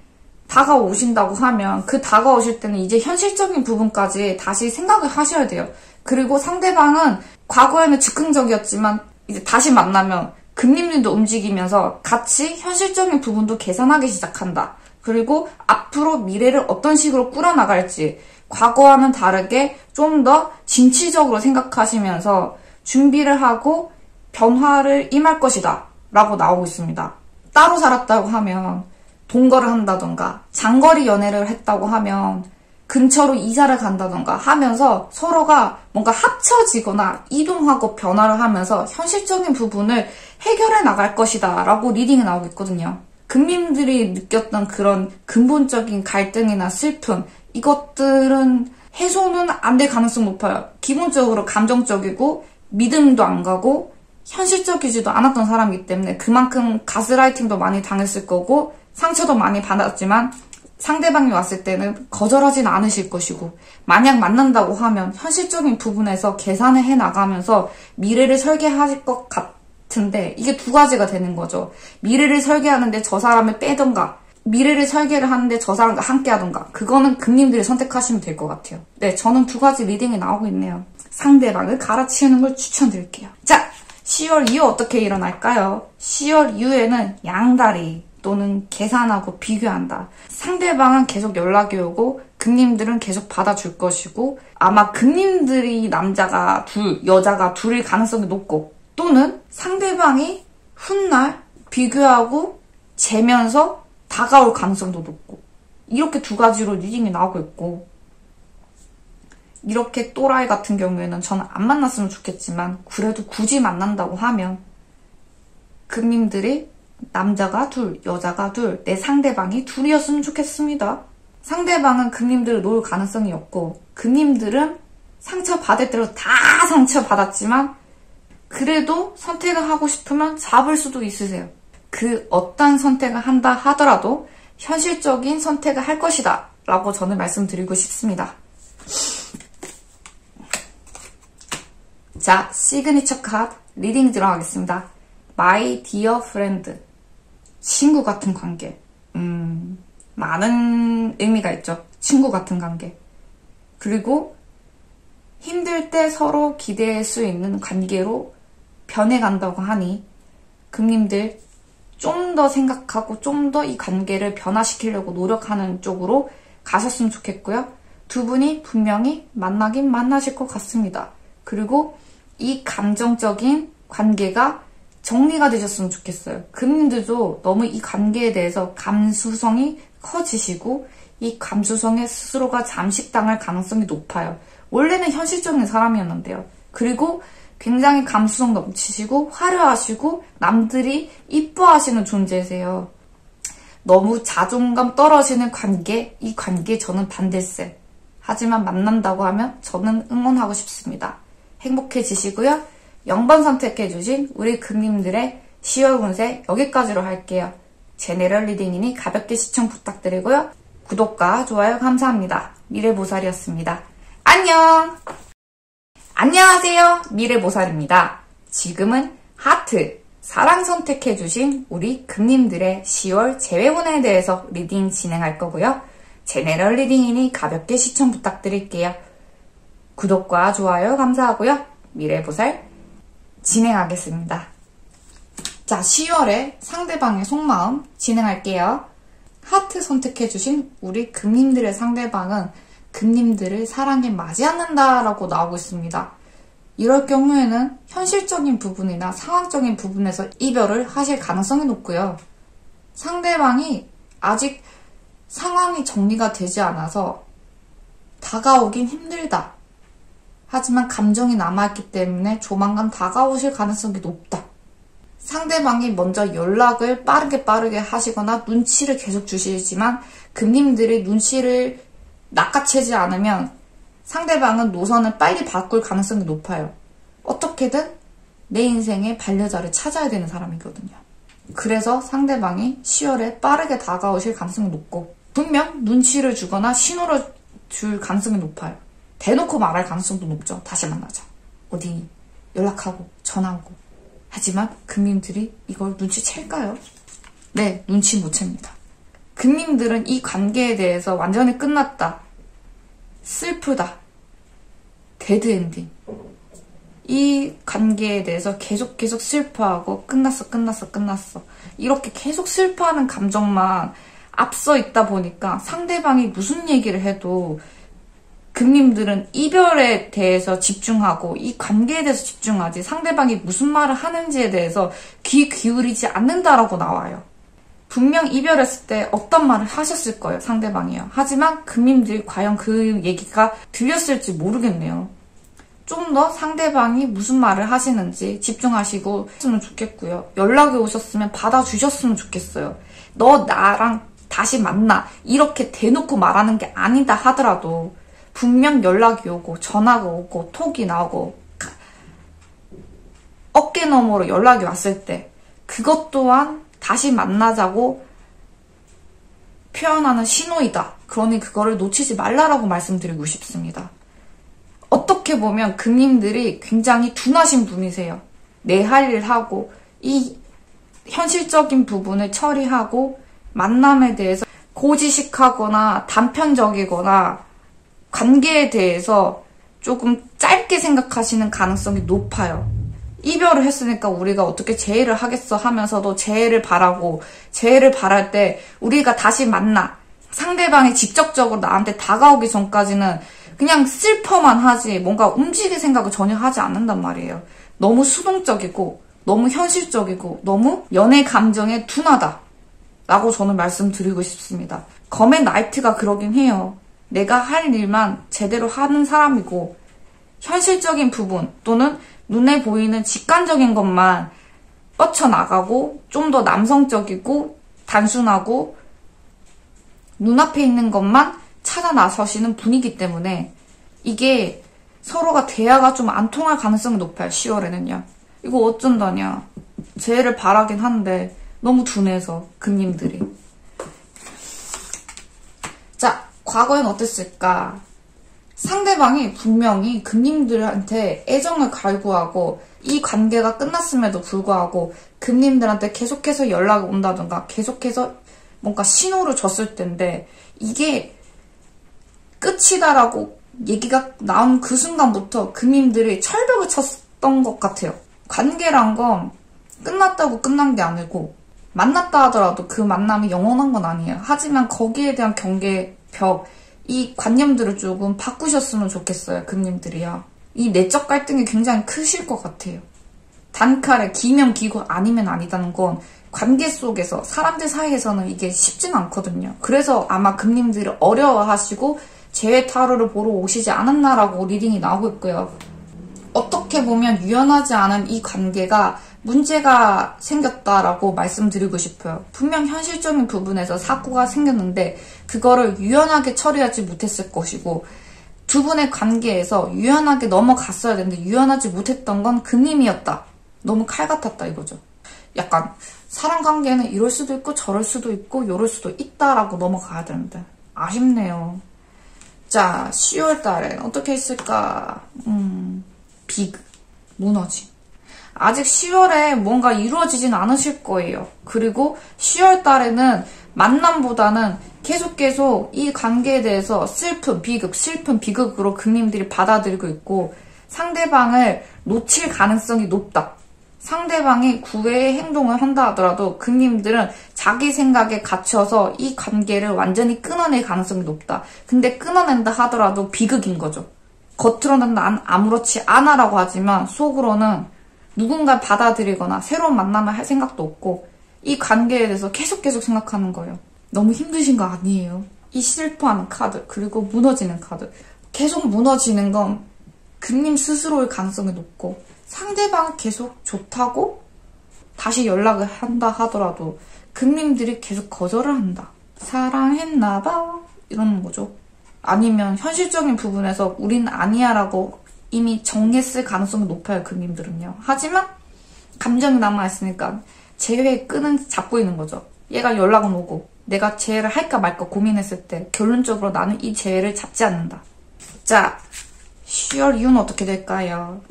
다가오신다고 하면 그 다가오실 때는 이제 현실적인 부분까지 다시 생각을 하셔야 돼요. 그리고 상대방은 과거에는 즉흥적이었지만 이제 다시 만나면 금님들도 움직이면서 같이 현실적인 부분도 계산하기 시작한다. 그리고 앞으로 미래를 어떤 식으로 꾸려나갈지 과거와는 다르게 좀 더 진취적으로 생각하시면서 준비를 하고 변화를 임할 것이다 라고 나오고 있습니다. 따로 살았다고 하면 동거를 한다던가 장거리 연애를 했다고 하면 근처로 이사를 간다던가 하면서 서로가 뭔가 합쳐지거나 이동하고 변화를 하면서 현실적인 부분을 해결해 나갈 것이다 라고 리딩이 나오고 있거든요. 금님들이 느꼈던 그런 근본적인 갈등이나 슬픔 이것들은 해소는 안 될 가능성이 높아요. 기본적으로 감정적이고 믿음도 안 가고 현실적이지도 않았던 사람이기 때문에 그만큼 가스라이팅도 많이 당했을 거고 상처도 많이 받았지만 상대방이 왔을 때는 거절하진 않으실 것이고 만약 만난다고 하면 현실적인 부분에서 계산을 해나가면서 미래를 설계하실 것 같은데 이게 두 가지가 되는 거죠. 미래를 설계하는데 저 사람을 빼던가 미래를 설계를 하는데 저 사람과 함께 하던가. 그거는 금님들이 선택하시면 될 것 같아요. 네, 저는 두 가지 리딩이 나오고 있네요. 상대방을 갈아치우는 걸 추천드릴게요. 자, 10월 이후 어떻게 일어날까요? 10월 이후에는 양다리 또는 계산하고 비교한다. 상대방은 계속 연락이 오고 금님들은 계속 받아줄 것이고 아마 금님들이 남자가 둘, 여자가 둘일 가능성이 높고 또는 상대방이 훗날 비교하고 재면서 다가올 가능성도 높고 이렇게 두 가지로 리딩이 나오고 있고 이렇게 또라이 같은 경우에는 저는 안 만났으면 좋겠지만 그래도 굳이 만난다고 하면 금님들이 남자가 둘, 여자가 둘, 내 상대방이 둘이었으면 좋겠습니다. 상대방은 금님들을 놓을 가능성이 없고 금님들은 상처받을 대로 다 상처받았지만 그래도 선택을 하고 싶으면 잡을 수도 있으세요. 그 어떤 선택을 한다 하더라도 현실적인 선택을 할 것이다 라고 저는 말씀드리고 싶습니다. 자, 시그니처 카드 리딩 들어가겠습니다. My dear friend. 친구 같은 관계. 많은 의미가 있죠. 친구 같은 관계. 그리고 힘들 때 서로 기대할 수 있는 관계로 변해간다고 하니 금님들 좀 더 생각하고 좀 더 이 관계를 변화시키려고 노력하는 쪽으로 가셨으면 좋겠고요. 두 분이 분명히 만나긴 만나실 것 같습니다. 그리고 이 감정적인 관계가 정리가 되셨으면 좋겠어요. 금님들도 너무 이 관계에 대해서 감수성이 커지시고 이 감수성에 스스로가 잠식당할 가능성이 높아요. 원래는 현실적인 사람이었는데요. 그리고 굉장히 감수성 넘치시고 화려하시고 남들이 이뻐하시는 존재세요. 너무 자존감 떨어지는 관계, 이 관계에 저는 반대세. 하지만 만난다고 하면 저는 응원하고 싶습니다. 행복해지시고요. 0번 선택해주신 우리 금님들의 10월 운세 여기까지로 할게요. 제네럴 리딩이니 가볍게 시청 부탁드리고요. 구독과 좋아요 감사합니다. 미래보살이었습니다. 안녕! 안녕하세요. 미래보살입니다. 지금은 하트, 사랑 선택해주신 우리 금님들의 10월 재회운에 대해서 리딩 진행할 거고요. 제네럴 리딩이니 가볍게 시청 부탁드릴게요. 구독과 좋아요 감사하고요. 미래보살 진행하겠습니다. 자, 10월에 상대방의 속마음 진행할게요. 하트 선택해주신 우리 금님들의 상대방은 금님들을 사랑에 맞지 않는다라고 나오고 있습니다. 이럴 경우에는 현실적인 부분이나 상황적인 부분에서 이별을 하실 가능성이 높고요. 상대방이 아직 상황이 정리가 되지 않아서 다가오긴 힘들다. 하지만 감정이 남아있기 때문에 조만간 다가오실 가능성이 높다. 상대방이 먼저 연락을 빠르게 하시거나 눈치를 계속 주시지만 금님들이 눈치를 낚아채지 않으면 상대방은 노선을 빨리 바꿀 가능성이 높아요. 어떻게든 내 인생의 반려자를 찾아야 되는 사람이거든요. 그래서 상대방이 10월에 빠르게 다가오실 가능성이 높고 분명 눈치를 주거나 신호를 줄 가능성이 높아요. 대놓고 말할 가능성도 높죠. 다시 만나자. 어디 연락하고 전화하고. 하지만 금님들이 이걸 눈치챌까요? 네, 눈치 못 챕니다. 금님들은 이 관계에 대해서 완전히 끝났다. 슬프다. 데드엔딩. 이 관계에 대해서 계속 슬퍼하고 끝났어. 이렇게 계속 슬퍼하는 감정만 앞서 있다 보니까 상대방이 무슨 얘기를 해도 금님들은 이별에 대해서 집중하고 이 관계에 대해서 집중하지 상대방이 무슨 말을 하는지에 대해서 귀 기울이지 않는다라고 나와요. 분명 이별했을 때 어떤 말을 하셨을 거예요. 상대방이요. 하지만 금님들이 과연 그 얘기가 들렸을지 모르겠네요. 좀 더 상대방이 무슨 말을 하시는지 집중하시고 했으면 좋겠고요. 연락이 오셨으면 받아주셨으면 좋겠어요. 너 나랑 다시 만나 이렇게 대놓고 말하는 게 아니다 하더라도 분명 연락이 오고 전화가 오고 톡이 나오고 어깨 너머로 연락이 왔을 때 그것 또한 다시 만나자고 표현하는 신호이다. 그러니 그거를 놓치지 말라라고 말씀드리고 싶습니다. 어떻게 보면 금님들이 굉장히 둔하신 분이세요. 내 할 일 하고 이 현실적인 부분을 처리하고 만남에 대해서 고지식하거나 단편적이거나 관계에 대해서 조금 짧게 생각하시는 가능성이 높아요. 이별을 했으니까 우리가 어떻게 재회를 하겠어 하면서도 재회를 바라고, 재회를 바랄 때 우리가 다시 만나, 상대방이 직접적으로 나한테 다가오기 전까지는 그냥 슬퍼만 하지 뭔가 움직일 생각을 전혀 하지 않는단 말이에요. 너무 수동적이고 너무 현실적이고 너무 연애 감정에 둔하다 라고 저는 말씀드리고 싶습니다. 검의 나이트가 그러긴 해요. 내가 할 일만 제대로 하는 사람이고 현실적인 부분 또는 눈에 보이는 직관적인 것만 뻗쳐나가고 좀 더 남성적이고 단순하고 눈앞에 있는 것만 찾아 나서시는 분이기 때문에 이게 서로가 대화가 좀 안 통할 가능성이 높아요. 10월에는요. 이거 어쩐다냐. 재해를 바라긴 한데 너무 둔해서 금님들이. 자, 과거엔 어땠을까? 상대방이 분명히 금님들한테 애정을 갈구하고 이 관계가 끝났음에도 불구하고 금님들한테 계속해서 연락이 온다던가 계속해서 뭔가 신호를 줬을 텐데 이게 끝이다라고 얘기가 나온 그 순간부터 금님들이 철벽을 쳤던 것 같아요. 관계란 건 끝났다고 끝난 게 아니고 만났다 하더라도 그 만남이 영원한 건 아니에요. 하지만 거기에 대한 경계벽, 이 관념들을 조금 바꾸셨으면 좋겠어요. 금님들이요. 이 내적 갈등이 굉장히 크실 것 같아요. 단칼에 기면 기고 아니면 아니다는 건 관계 속에서 사람들 사이에서는 이게 쉽진 않거든요. 그래서 아마 금님들이 어려워하시고 재회 타로를 보러 오시지 않았나라고 리딩이 나오고 있고요. 어떻게 보면 유연하지 않은 이 관계가 문제가 생겼다라고 말씀드리고 싶어요. 분명 현실적인 부분에서 사고가 생겼는데 그거를 유연하게 처리하지 못했을 것이고 두 분의 관계에서 유연하게 넘어갔어야 되는데 유연하지 못했던 건 금님이었다. 너무 칼 같았다 이거죠. 약간 사람 관계는 이럴 수도 있고 저럴 수도 있고 이럴 수도 있다라고 넘어가야 되는데 아쉽네요. 자, 10월 달에 어떻게 했을까? 비극, 무너짐. 아직 10월에 뭔가 이루어지진 않으실 거예요. 그리고 10월 달에는 만남보다는 계속 이 관계에 대해서 슬픈 비극으로 금님들이 받아들이고 있고 상대방을 놓칠 가능성이 높다. 상대방이 구애의 행동을 한다 하더라도 금님들은 자기 생각에 갇혀서 이 관계를 완전히 끊어낼 가능성이 높다. 근데 끊어낸다 하더라도 비극인 거죠. 겉으로는 난 아무렇지 않아라고 하지만 속으로는 누군가 받아들이거나 새로운 만남을 할 생각도 없고 이 관계에 대해서 계속 생각하는 거예요. 너무 힘드신 거 아니에요? 이 슬퍼하는 카드 그리고 무너지는 카드 계속 무너지는 건 금님 스스로일 가능성이 높고 상대방은 계속 좋다고 다시 연락을 한다 하더라도 금님들이 계속 거절을 한다. 사랑했나봐 이러는 거죠. 아니면 현실적인 부분에서 우린 아니야 라고 이미 정했을 가능성이 높아요. 금님들은요. 하지만 감정이 남아있으니까 재회의 끈은 잡고 있는 거죠. 얘가 연락은 오고 내가 재회를 할까 말까 고민했을 때 결론적으로 나는 이 재회를 잡지 않는다. 자, 10월 이후는 어떻게 될까요?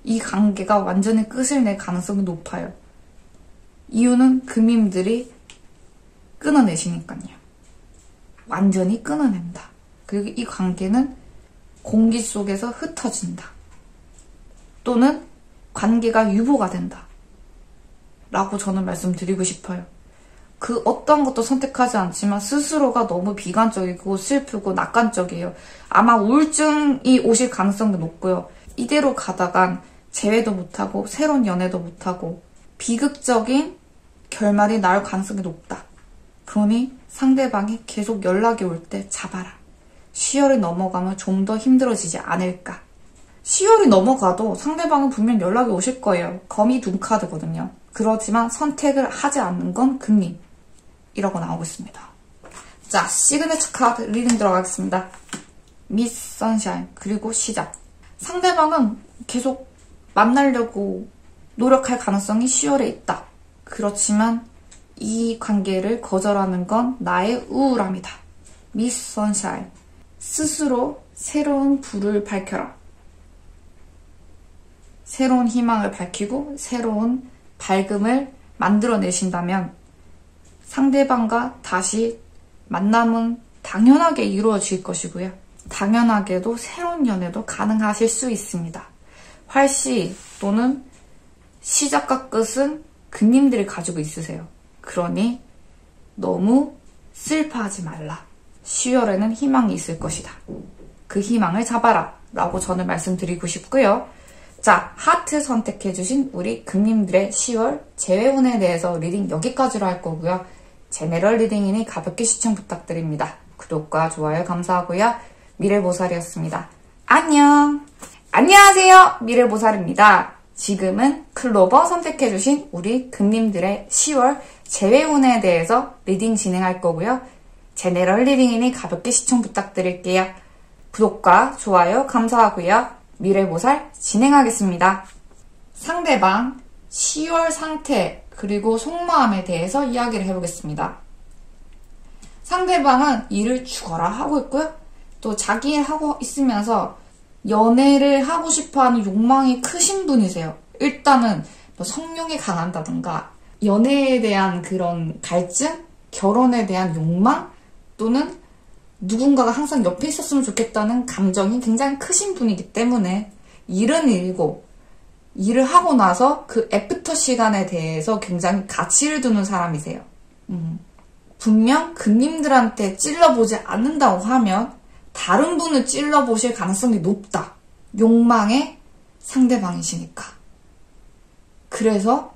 이 관계가 완전히 끝을 낼 가능성이 높아요. 이유는 금님들이 끊어내시니까요. 완전히 끊어낸다. 그리고 이 관계는 공기 속에서 흩어진다. 또는 관계가 유보가 된다. 라고 저는 말씀드리고 싶어요. 그 어떤 것도 선택하지 않지만 스스로가 너무 비관적이고 슬프고 낙관적이에요. 아마 우울증이 오실 가능성도 높고요. 이대로 가다간 재회도 못하고 새로운 연애도 못하고 비극적인 결말이 나올 가능성이 높다. 그러니 상대방이 계속 연락이 올 때 잡아라. 10월이 넘어가면 좀 더 힘들어지지 않을까. 10월이 넘어가도 상대방은 분명 연락이 오실 거예요. 검이 둔 카드거든요. 그렇지만 선택을 하지 않는 건 금님. 이라고 나오고 있습니다. 자, 시그니처 카드 리딩 들어가겠습니다. 미스 선샤인 그리고 시작. 상대방은 계속 만나려고 노력할 가능성이 10월에 있다. 그렇지만 이 관계를 거절하는 건 나의 우울함이다. 미스 선샤인 스스로 새로운 불을 밝혀라. 새로운 희망을 밝히고 새로운 밝음을 만들어내신다면 상대방과 다시 만남은 당연하게 이루어질 것이고요. 당연하게도 새로운 연애도 가능하실 수 있습니다. 활시 또는 시작과 끝은 금님들이 가지고 있으세요. 그러니 너무 슬퍼하지 말라. 10월에는 희망이 있을 것이다. 그 희망을 잡아라 라고 저는 말씀드리고 싶고요. 자, 하트 선택해주신 우리 금님들의 10월 재회운에 대해서 리딩 여기까지로 할 거고요. 제네럴 리딩이니 가볍게 시청 부탁드립니다. 구독과 좋아요 감사하고요. 미래보살이었습니다. 안녕! 안녕하세요! 미래보살입니다. 지금은 클로버 선택해주신 우리 금님들의 10월 재회운에 대해서 리딩 진행할 거고요. 제네럴 리딩이니 가볍게 시청 부탁드릴게요. 구독과 좋아요 감사하고요. 미래보살 진행하겠습니다. 상대방 10월 상태 그리고 속마음에 대해서 이야기를 해보겠습니다. 상대방은 일을 죽어라 하고 있고요. 또 자기 일 하고 있으면서 연애를 하고 싶어하는 욕망이 크신 분이세요. 일단은 뭐 성욕이 강한다던가 연애에 대한 그런 갈증, 결혼에 대한 욕망 또는 누군가가 항상 옆에 있었으면 좋겠다는 감정이 굉장히 크신 분이기 때문에 일은 일고 일을 하고 나서 그 애프터 시간에 대해서 굉장히 가치를 두는 사람이세요. 분명 금님들한테 찔러보지 않는다고 하면 다른 분을 찔러보실 가능성이 높다. 욕망의 상대방이시니까. 그래서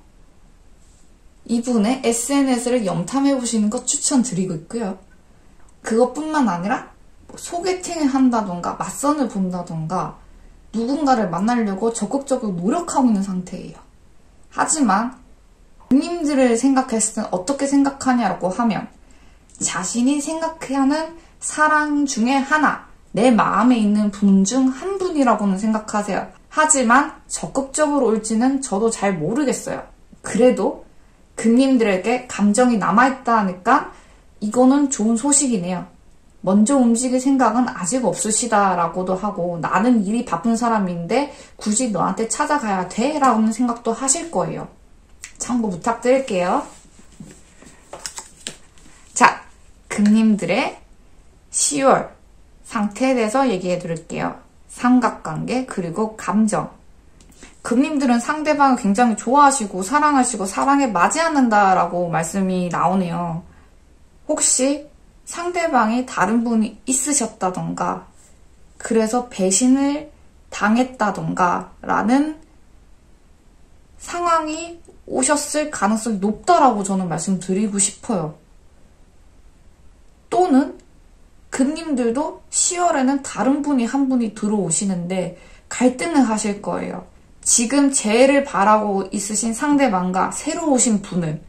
이분의 SNS를 염탐해보시는 것 추천드리고 있고요. 그것뿐만 아니라 소개팅을 한다던가 맞선을 본다던가 누군가를 만나려고 적극적으로 노력하고 있는 상태예요. 하지만 님들을 생각했을 때 어떻게 생각하냐고 하면 자신이 생각하는 사랑 중에 하나, 내 마음에 있는 분 중 한 분이라고는 생각하세요. 하지만 적극적으로 올지는 저도 잘 모르겠어요. 그래도 금님들에게 감정이 남아있다니까 이거는 좋은 소식이네요. 먼저 움직일 생각은 아직 없으시다라고도 하고 나는 일이 바쁜 사람인데 굳이 너한테 찾아가야 돼? 라는 생각도 하실 거예요. 참고 부탁드릴게요. 자, 금님들의 10월 상태에 대해서 얘기해 드릴게요. 삼각관계 그리고 감정. 금님들은 상대방을 굉장히 좋아하시고 사랑하시고 사랑에 맞이않는다라고 말씀이 나오네요. 혹시 상대방이 다른 분이 있으셨다던가 그래서 배신을 당했다던가 라는 상황이 오셨을 가능성이 높다라고 저는 말씀드리고 싶어요. 또는 금님들도 10월에는 다른 분이 한 분이 들어오시는데 갈등을 하실 거예요. 지금 재회를 바라고 있으신 상대방과 새로 오신 분을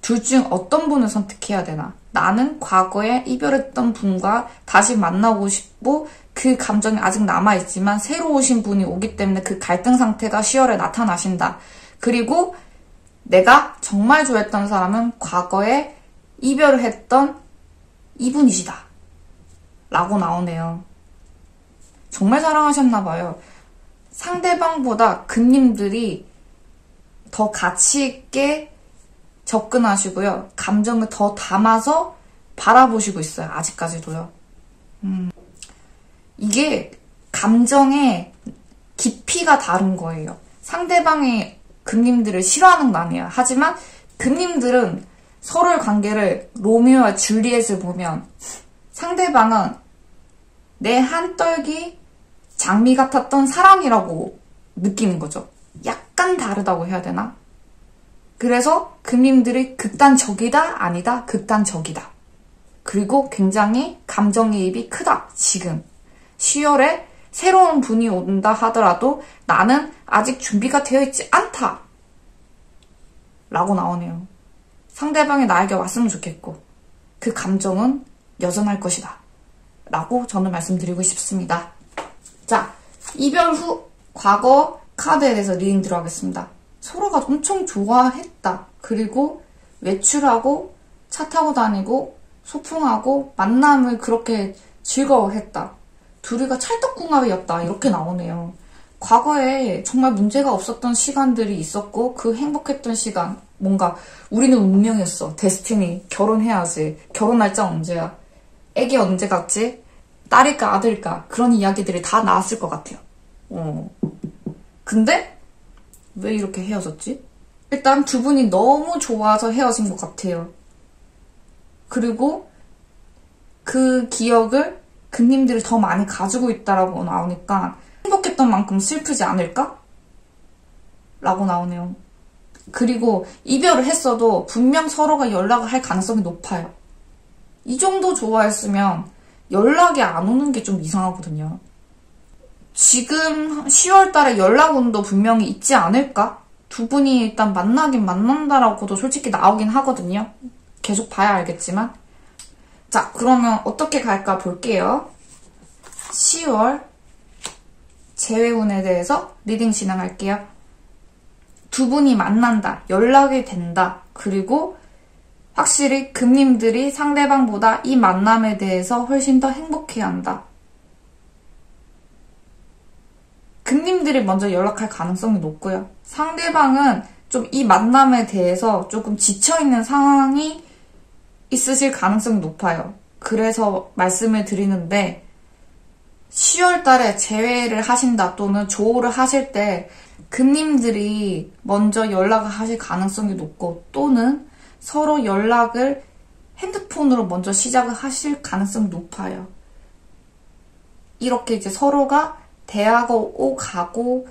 둘 중 어떤 분을 선택해야 되나? 나는 과거에 이별했던 분과 다시 만나고 싶고 그 감정이 아직 남아있지만 새로 오신 분이 오기 때문에 그 갈등 상태가 10월에 나타나신다. 그리고 내가 정말 좋아했던 사람은 과거에 이별을 했던 이분이시다. 라고 나오네요. 정말 사랑하셨나봐요. 상대방보다 금님들이 더 가치 있게 접근하시고요. 감정을 더 담아서 바라보시고 있어요. 아직까지도요. 이게 감정의 깊이가 다른 거예요. 상대방이 금님들을 싫어하는 건 아니에요. 하지만 금님들은 서로의 관계를 로미오와 줄리엣을 보면 상대방은 내 한떨기 장미 같았던 사랑이라고 느끼는 거죠. 약간 다르다고 해야 되나? 그래서 금님들이 극단적이다? 아니다? 극단적이다. 그리고 굉장히 감정이입이 크다. 지금 10월에 새로운 분이 온다 하더라도 나는 아직 준비가 되어 있지 않다. 라고 나오네요. 상대방이 나에게 왔으면 좋겠고 그 감정은 여전할 것이다. 라고 저는 말씀드리고 싶습니다. 자, 이별 후 과거 카드에 대해서 리딩 들어가겠습니다. 서로가 엄청 좋아했다. 그리고 외출하고 차 타고 다니고 소풍하고 만남을 그렇게 즐거워했다. 둘이가 찰떡궁합이었다. 이렇게 나오네요. 과거에 정말 문제가 없었던 시간들이 있었고 그 행복했던 시간 뭔가 우리는 운명이었어. 데스티니. 결혼해야지. 결혼 날짜 언제야? 애기 언제 갖지? 딸일까 아들일까? 그런 이야기들이 다 나왔을 것 같아요. 근데 왜 이렇게 헤어졌지? 일단 두 분이 너무 좋아서 헤어진 것 같아요. 그리고 그 기억을 그님들이 더 많이 가지고 있다라고 나오니까 행복했던 만큼 슬프지 않을까? 라고 나오네요. 그리고 이별을 했어도 분명 서로가 연락을 할 가능성이 높아요. 이 정도 좋아했으면 연락이 안 오는 게 좀 이상하거든요. 지금 10월 달에 연락운도 분명히 있지 않을까? 두 분이 일단 만나긴 만난다라고도 솔직히 나오긴 하거든요. 계속 봐야 알겠지만. 자, 그러면 어떻게 갈까 볼게요. 10월 재회운에 대해서 리딩 진행할게요. 두 분이 만난다, 연락이 된다, 그리고 확실히 금님들이 상대방보다 이 만남에 대해서 훨씬 더 행복해한다. 금님들이 먼저 연락할 가능성이 높고요. 상대방은 좀 이 만남에 대해서 조금 지쳐있는 상황이 있으실 가능성이 높아요. 그래서 말씀을 드리는데 10월 달에 재회를 하신다 또는 조호를 하실 때 금님들이 먼저 연락을 하실 가능성이 높고 또는 서로 연락을 핸드폰으로 먼저 시작을 하실 가능성이 높아요. 이렇게 이제 서로가 대하고 가고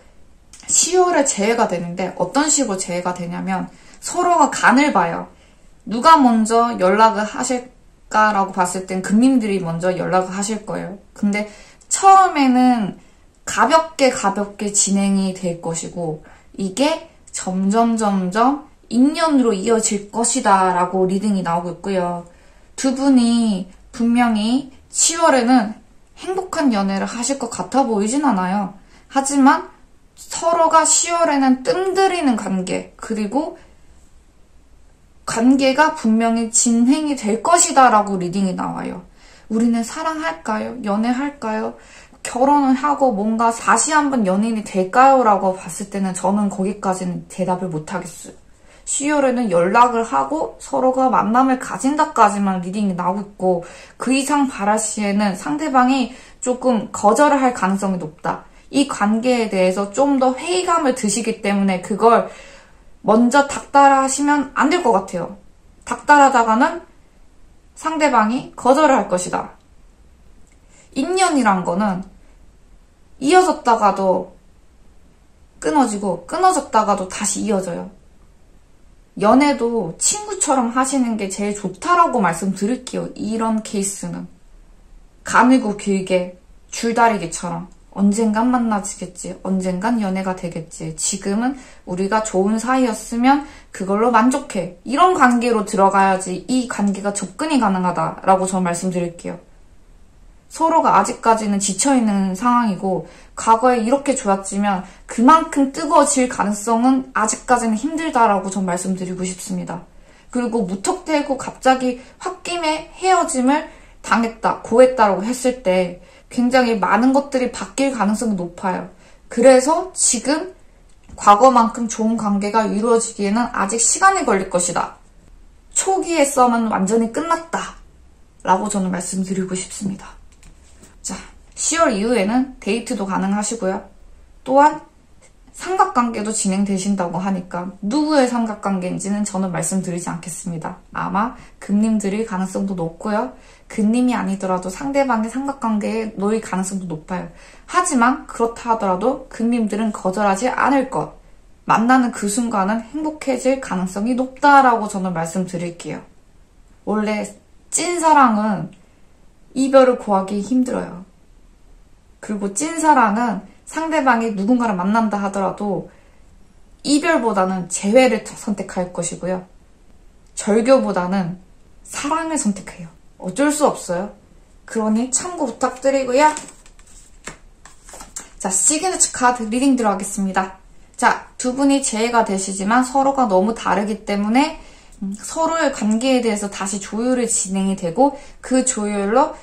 10월에 재회가 되는데 어떤 식으로 재회가 되냐면 서로가 간을 봐요. 누가 먼저 연락을 하실까라고 봤을 땐 금님들이 먼저 연락을 하실 거예요. 근데 처음에는 가볍게 진행이 될 것이고 이게 점점 인연으로 이어질 것이다 라고 리딩이 나오고 있고요. 두 분이 분명히 10월에는 행복한 연애를 하실 것 같아 보이진 않아요. 하지만 서로가 10월에는 뜸들이는 관계 그리고 관계가 분명히 진행이 될 것이다 라고 리딩이 나와요. 우리는 사랑할까요? 연애할까요? 결혼을 하고 뭔가 다시 한번 연인이 될까요? 라고 봤을 때는 저는 거기까지는 대답을 못하겠어요. 10월에는 연락을 하고 서로가 만남을 가진다까지만 리딩이 나오고 있고 그 이상 바랄 시에는 상대방이 조금 거절을 할 가능성이 높다. 이 관계에 대해서 좀 더 회의감을 드시기 때문에 그걸 먼저 닥달을 하시면 안 될 것 같아요. 닥달하다가는 상대방이 거절을 할 것이다. 인연이란 거는 이어졌다가도 끊어지고 끊어졌다가도 다시 이어져요. 연애도 친구처럼 하시는 게 제일 좋다라고 말씀드릴게요. 이런 케이스는. 가늘고 길게 줄다리기처럼 언젠간 만나지겠지. 언젠간 연애가 되겠지. 지금은 우리가 좋은 사이였으면 그걸로 만족해. 이런 관계로 들어가야지 이 관계가 접근이 가능하다라고 저는 말씀드릴게요. 서로가 아직까지는 지쳐있는 상황이고 과거에 이렇게 좋았지만 그만큼 뜨거워질 가능성은 아직까지는 힘들다라고 전 말씀드리고 싶습니다. 그리고 무턱대고 갑자기 홧김에 헤어짐을 당했다, 고했다라고 했을 때 굉장히 많은 것들이 바뀔 가능성이 높아요. 그래서 지금 과거만큼 좋은 관계가 이루어지기에는 아직 시간이 걸릴 것이다. 초기의 썸은 완전히 끝났다 라고 저는 말씀드리고 싶습니다. 자, 10월 이후에는 데이트도 가능하시고요. 또한 삼각관계도 진행되신다고 하니까 누구의 삼각관계인지는 저는 말씀드리지 않겠습니다. 아마 금님들일 가능성도 높고요. 금님이 아니더라도 상대방의 삼각관계에 놓일 가능성도 높아요. 하지만 그렇다 하더라도 금님들은 거절하지 않을 것. 만나는 그 순간은 행복해질 가능성이 높다라고 저는 말씀드릴게요. 원래 찐사랑은 이별을 구하기 힘들어요. 그리고 찐사랑은 상대방이 누군가를 만난다 하더라도 이별보다는 재회를 선택할 것이고요. 절교보다는 사랑을 선택해요. 어쩔 수 없어요. 그러니 참고 부탁드리고요. 자, 시그니처 카드 리딩 들어가겠습니다. 자, 두 분이 재회가 되시지만 서로가 너무 다르기 때문에 서로의 관계에 대해서 다시 조율이 진행이 되고 그 조율로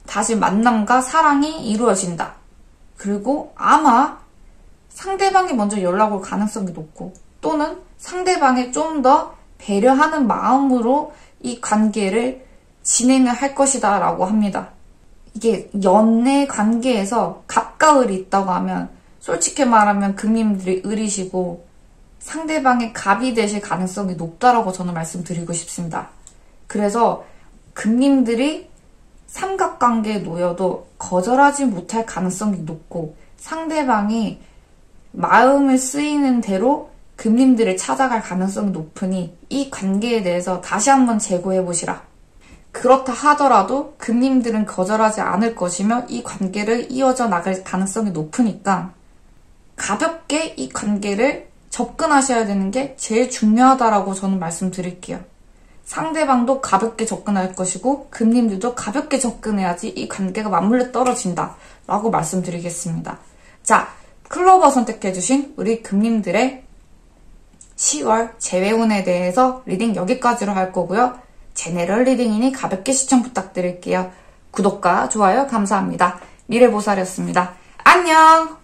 다시 만남과 사랑이 이루어진다. 그리고 아마 상대방이 먼저 연락 올 가능성이 높고 또는 상대방에 좀 더 배려하는 마음으로 이 관계를 진행을 할 것이다 라고 합니다. 이게 연애 관계에서 갑과 을이 있다고 하면 솔직히 말하면 금님들이 을이시고 상대방의 갑이 되실 가능성이 높다라고 저는 말씀드리고 싶습니다. 그래서 금님들이 삼각관계에 놓여도 거절하지 못할 가능성이 높고 상대방이 마음을 쓰이는 대로 금님들을 찾아갈 가능성이 높으니 이 관계에 대해서 다시 한번 재고해보시라. 그렇다 하더라도 금님들은 거절하지 않을 것이며 이 관계를 이어져 나갈 가능성이 높으니까 가볍게 이 관계를 접근하셔야 되는 게 제일 중요하다라고 저는 말씀드릴게요. 상대방도 가볍게 접근할 것이고 금님들도 가볍게 접근해야지 이 관계가 맞물려 떨어진다 라고 말씀드리겠습니다. 자, 클로버 선택해주신 우리 금님들의 10월 재회운에 대해서 리딩 여기까지로 할 거고요. 제네럴 리딩이니 가볍게 시청 부탁드릴게요. 구독과 좋아요 감사합니다. 미래보살이었습니다. 안녕!